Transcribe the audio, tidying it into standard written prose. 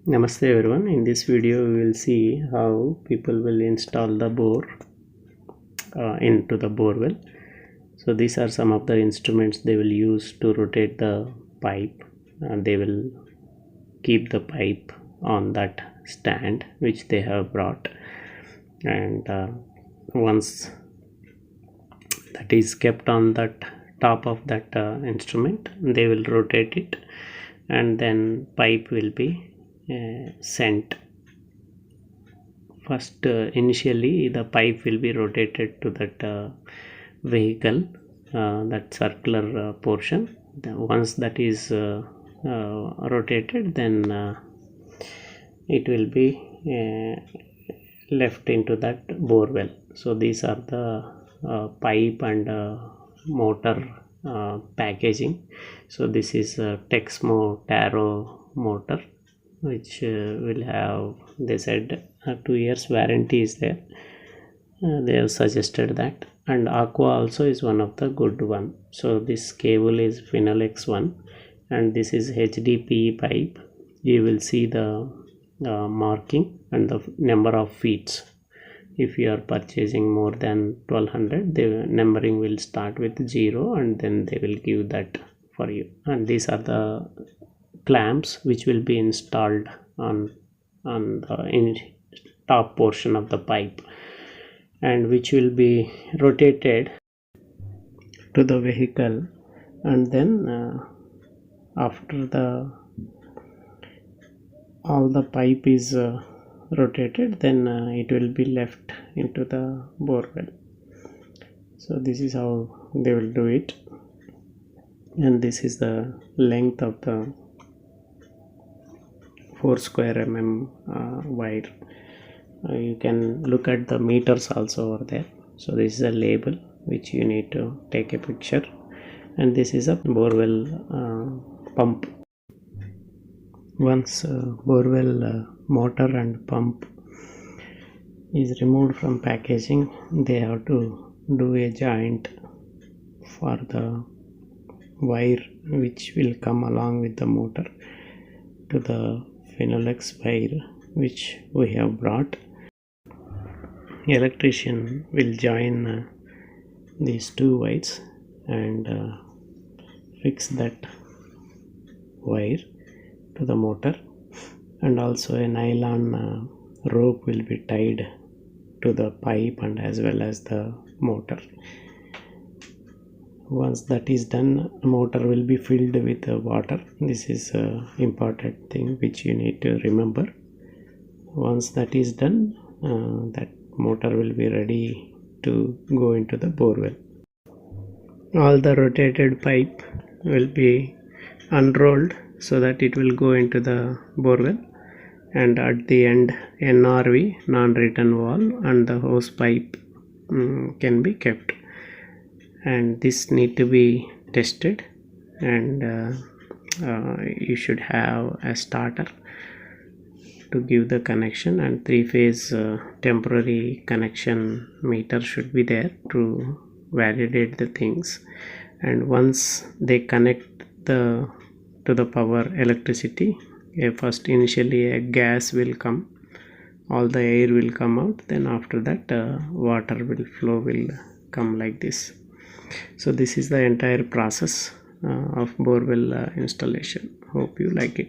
Namaste everyone. In this video we will see how people will install the bore into the bore well. So these are some of the instruments they will use to rotate the pipe, and they will keep the pipe on that stand which they have brought, and once that is kept on that top of that instrument, they will rotate it, and then pipe will be sent. First, initially the pipe will be rotated to that vehicle, that circular portion. Once that is rotated, then it will be left into that bore well. So these are the pipe and motor packaging. So this is a Texmo Taro motor, which will have, they said, 2 years warranty is there. They have suggested that, and aqua also is one of the good one. So this cable is Phenol X1, and this is HDPE pipe. You will see the marking and the number of feet. If you are purchasing more than 1200, the numbering will start with 0, and then they will give that for you. And these are the clamps which will be installed on the top portion of the pipe, and which will be rotated to the vehicle. And then after all the pipe is rotated, then it will be left into the bore well. So this is how they will do it, and this is the length of the 4 square mm wire. You can look at the meters also over there. So this is a label which you need to take a picture, and this is a borewell pump. Once borewell motor and pump is removed from packaging, they have to do a joint for the wire which will come along with the motor to the Phenol X wire which we have brought. Electrician will join these two wires and fix that wire to the motor, and also a nylon rope will be tied to the pipe and as well as the motor. Once that is done, motor will be filled with water. This is an important thing which you need to remember. Once that is done, that motor will be ready to go into the bore well. All the rotated pipe will be unrolled so that it will go into the bore well, and at the end NRV, non-return valve, and the hose pipe can be kept, and this need to be tested, and you should have a starter to give the connection, and 3-phase temporary connection meter should be there to validate the things. And once they connect to the power electricity, first initially a gas will come, all the air will come out, then after that water will come like this. So this is the entire process of borewell installation. Hope you like it.